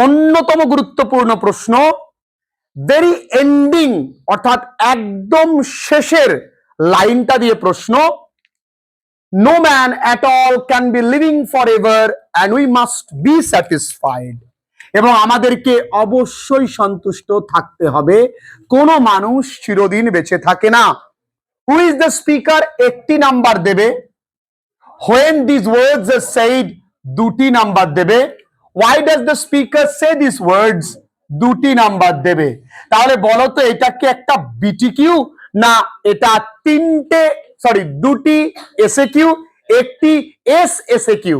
অন্যতম গুরুত্বপূর্ণ প্রশ্ন, ভেরি এন্ডিং অর্থাৎ একদম শেষের লাইনটা দিয়ে প্রশ্ন, no man at all can be living for ever and we must be satisfied, এবং আমাদেরকে অবশ্যই সন্তুষ্ট থাকতে হবে, কোনো মানুষ চিরদিন বেঁচে থাকে না। Who is the speaker? একটি নাম্বার দেবে। When this words are said, দুটি নাম্বার দেবে। Why does the speaker say this words, দুটি নাম্বার দেবে। তাহলে বলো তো, এটা কি একটা বিটিকিউ, না এটা দুটি এসএ কিউ, একটি এস এসএ কিউ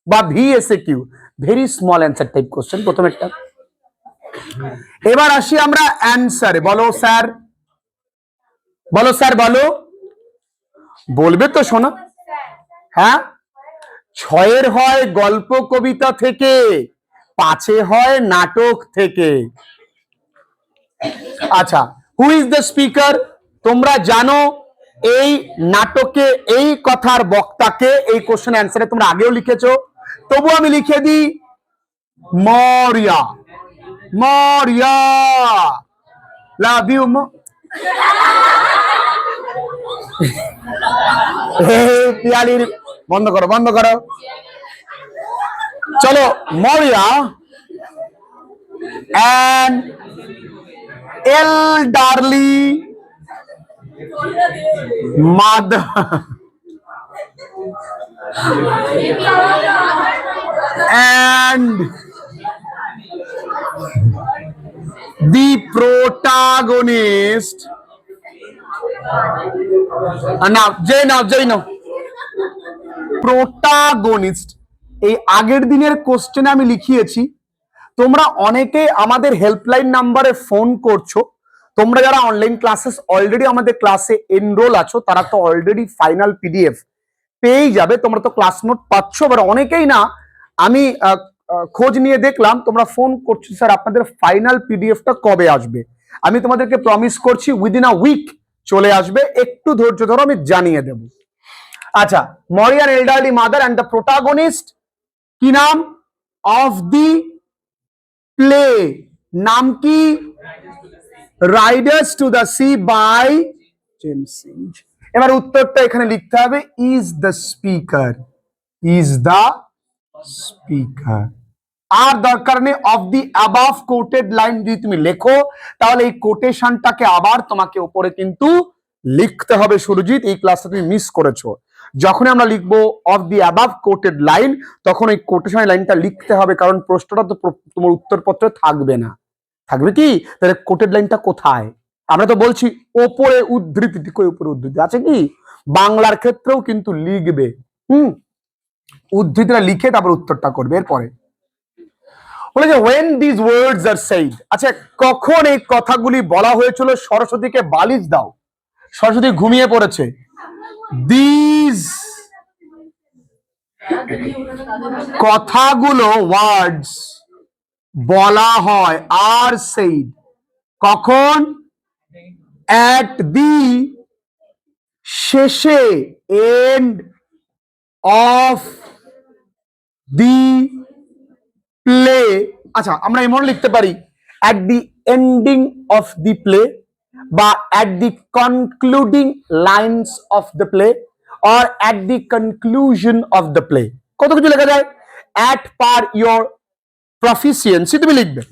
বা V SA Q? Very small answer type question প্রথমেরটা। এবার আসি আমরা অ্যান্সারে। বলো স্যার, বলো স্যার, বলো, বলবে তো শোনা। হ্যাঁ, 6 হয় গল্প কবিতা থেকে, 5 হয় নাটক থেকে। আচ্ছা, হু ইজ দ্য স্পিকার? তোমরা জানো এই নাটকে এই কথার বক্তাকে। এই কোশ্চেন অ্যান্সারে তোমরা আগেও লিখেছো, তবু আমি লিখে দিই, মরিয়া। মরিয়া, লাভ ইউ। পিয়ালির বন্ধ করো, বন্ধ করো। চলো, মরিয়া and elderly mother and the protagonist. Now, protagonist এই আগের দিনের কোশ্চেনে আমি লিখিয়েছি। তোমরা অনেকে আমাদের হেল্পলাইন নাম্বারে ফোন করছো। তোমরা যারা অনলাইন ক্লাসেস অলরেডি আমাদের ক্লাসে এনরোল আছো, তারা তো অলরেডি ফাইনাল পিডিএফ পেয়েই যাবে। তোমরা তো ক্লাস নোট পাচ্ছ, এবার অনেকেই না, আমি খোঁজ নিয়ে দেখলাম তোমরা ফোন করছো, স্যার আপনাদের ফাইনাল পিডিএফটা কবে আসবে? আমি তোমাদেরকে প্রমিস করছি উইদিন আ উইক চলে আসবে, একটু ধৈর্য ধরো, আমি জানিয়ে দেব। আচ্ছা, Maurya elderly mother and the protagonist, কি নাম? অফ দি প্লে, নাম কি? Riders to the sea by James Synge. এবার উত্তরটা এখানে লিখতে হবে, is the speaker, is the speaker. আর দরকার নেই of the above quoted line. যদি তুমি লেখো তাহলে এই কোটেশনটাকে আবার তোমাকে উপরে কিন্তু লিখতে হবে। সুরজিৎ, এই ক্লাসটা তুমি মিস করেছো। যখন আমরা লিখবো of the above quoted line, তখন এই কোটেশনের লাইনটা লিখতে হবে, কারণ প্রশ্নটা তো তোমার উত্তরপত্রে থাকবে না। থাকবে কি? তাহলে কোটেড লাইনটা কোথায়? আমরা তো বলছি ওপরে উদ্ধৃতি, কই উপরে উদ্ধৃতি আছে কি? বাংলার ক্ষেত্রেও কিন্তু লিখবে, উদ্ধৃতিটা লিখে তারপর উত্তরটা করবে। এরপরে বলে যে when these words are said, আচ্ছা কখন এই কথাগুলি বলা হয়েছিল? সরস্বতীকে বালিশ দাও, সরস্বতী ঘুমিয়ে পড়েছে। these কথাগুলো ওয়ার্ডস বলা হয়, আর said কখন? at the শেষে, end of the play। আচ্ছা, আমরা এমন লিখতে পারি at the ending of the play, বা at the concluding lines of the play, or at the conclusion of the play। কত কিছু লেখা যায়। at par your proficiency তুমি লিখবে।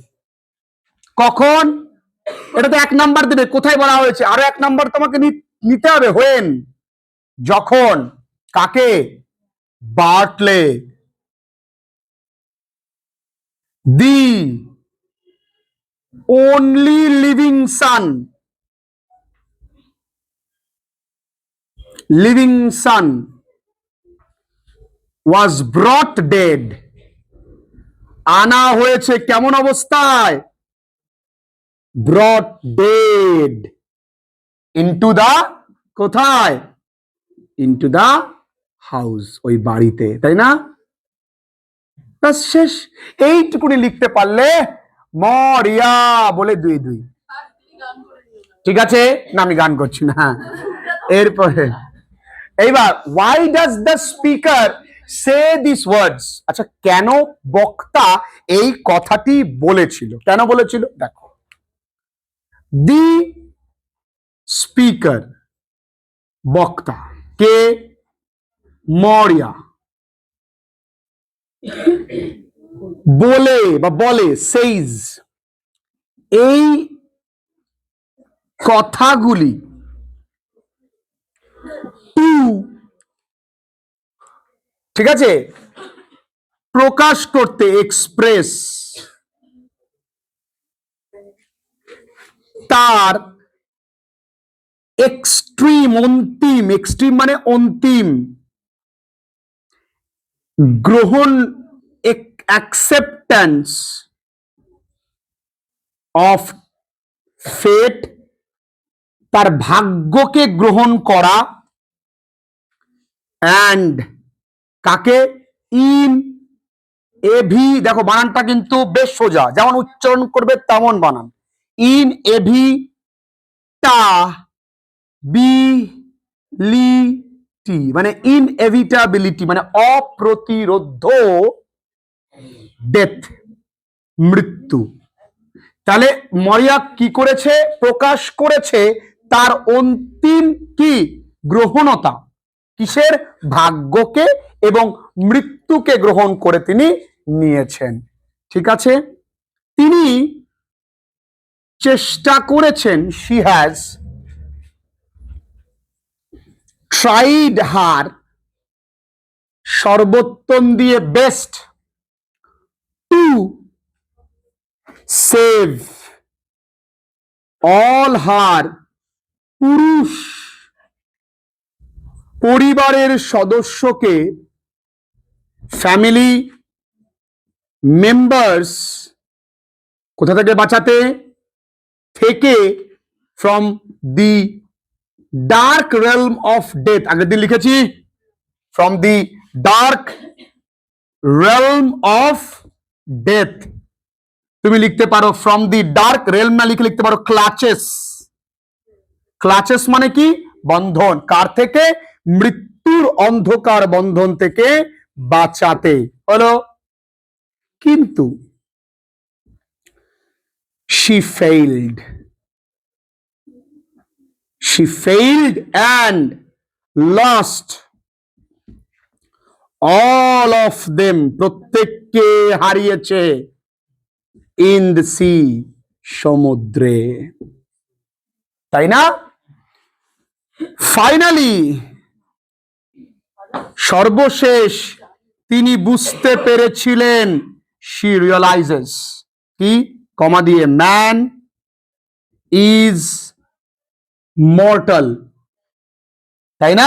কখন? এটা তো 1 নাম্বার দেবে, কোথায় বলা হয়েছে? আরো 1 নাম্বার তোমাকে নিতে হবে। when, যখন। কাকে? বার্টলে। the only living son, was brought dead, আনা হয়েছে কেমন অবস্থায়? brought dead into the, কোথায়? into the house, ওই বাড়িতে, তাই না? শেষ। এইটুকুনি লিখতে পারলে মরিয়া বলে 2-2। ঠিক আছে না, আমি গান করছি না। এরপরে এইবার, why does the speaker say this ওয়ার্ডস। আচ্ছা, কেন বক্তা এই কথাটি বলেছিল, কেন বলেছিল? দেখো, দি স্পিকার, বক্তা কে, মরিয়া, বলে সেইজ, এই কথাগুলি টু, ঠিক আছে, প্রকাশ করতে, এক্সপ্রেস তার অন্তিম, এক্সট্রিম মানে অন্তিম, গ্রহণ, অ্যাকসেপ্টেন্স অফ ফেট, তার ভাগ্যকে গ্রহণ করা, অ্যান্ড কাকে, ইন এভি, দেখো বানানটা কিন্তু বেশ সোজা, যেমন উচ্চারণ করবে তেমন বানান, ইন এভি টা বিলিটি, মানে ইনএভিটাবিলিটি মানে অপ্রতিরোধ্য, ডেথ, মৃত্যু। তাহলে মরিয়া কি করেছে? প্রকাশ করেছে তার অন্তিম কি গ্রহণতা, কিসের? ভাগ্যকে এবং মৃত্যুকে গ্রহণ করে তিনি নিয়েছেন। ঠিক আছে, তিনি চেষ্টা করেছেন, শি হ্যাজ ট্রাইড হার, সর্বোত্তম দিয়ে, best to save all her পুরুষ পরিবারের সদস্যকে, ফ্যামিলি মেম্বার্স, কোথা থেকে বাঁচাতে? থেকে, from the dark realm of death, আগের দিন লিখেছি, from the dark realm of death, তুমি লিখতে পারো ফ্রম দি ডার্ক রেলম, না লিখে লিখতে পারো ক্লাচেস, ক্লাচেস মানে কি? বন্ধন, কার থেকে? মৃত্যুর অন্ধকার বন্ধন থেকে বাঁচাতে হলো। কিন্তু she failed and lost all of them, প্রত্যেককে হারিয়েছে, in the sea, সমুদ্রে, তাই না? ফাইনালি, সর্বশেষ তিনি বুঝতে পেরেছিলেন, she realizes, কি কমা দিয়ে, ম্যান ইজ মর্টাল, তাই না?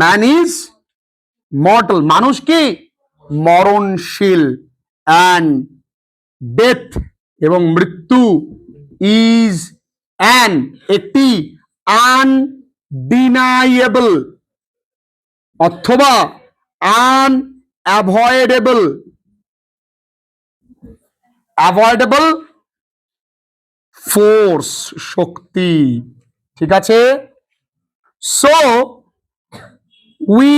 ম্যান ইজ মর্টাল, মানুষ কি মরণশীল, অ্যান্ড ডেথ এবং মৃত্যু, ইজ অ্যান একটি, আনডিনাইয়েবল অথবা আনঅ্যাভয়েডেবল, অ্যাভয়েডেবল ফোর্স, শক্তি। ঠিক আছে, so we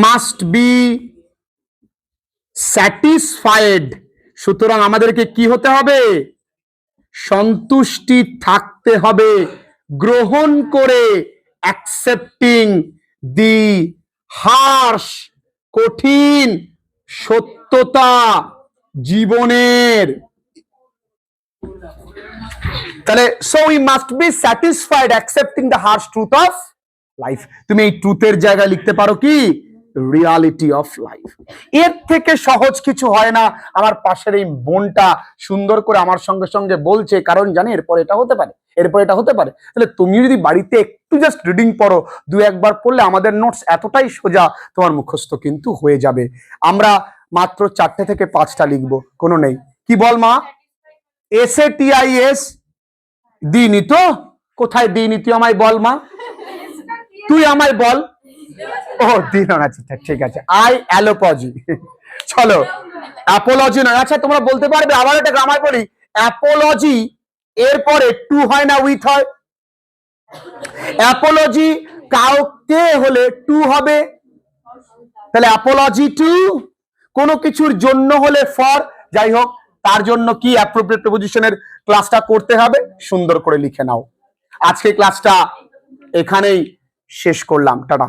must be satisfied, সুতরাং আমাদেরকে কি হতে হবে? সন্তুষ্টি থাকতে হবে, গ্রহণ করে, অ্যাকসেপ্টিং দি হার্শ, কঠিন সত্যতা জীবনের। তাহলে so we must be satisfied accepting the harsh truth of life, তুমি এই ট্রুথের জায়গায় লিখতে পারো কি? Reality of life. এর থেকে সহজ কিছু হয় না। আমার পাশের এই বোনটা সুন্দর করে আমার সঙ্গে সঙ্গে বলছে, কারণ জানি এরপর এটা হতে পারে, এরপর এটা হতে পারে। তাহলে তুমি যদি বাড়িতে একটু জাস্ট রিডিং পড়ো, দু একবার পড়লে আমাদের নোটস এতটাই সোজা, তোমার মুখস্থ কিন্তু হয়ে যাবে। আমরা মাত্র 4টে থেকে 5টা লিখবো, কোনো নেই। কি বল মা? SATIS দিইনি তো? কোথায় দিইনি তুই আমায় বল মা, তুই আমায় বল। ও দিন না, ঠিক আছে। আই অ্যালোপজি, চলো অ্যাপোলজি নয়। আচ্ছা তোমরা বলতে পারবে, আবার একটা গ্রামার বলি, অ্যাপোলজি এরপরে টু হয় না উইথ হয়? অ্যাপোলজি কাউকে হলে টু হবে, তাহলে অ্যাপোলজি টু কোনো কিছুর জন্য হলে ফর, যাই হোক তার জন্য কি অ্যাপ্রোপ্রিয়েট প্রিপোজিশনের ক্লাসটা করতে হবে সুন্দর করে লিখে নাও। আজকে ক্লাসটা এখানেই শেষ করলাম, টাটা।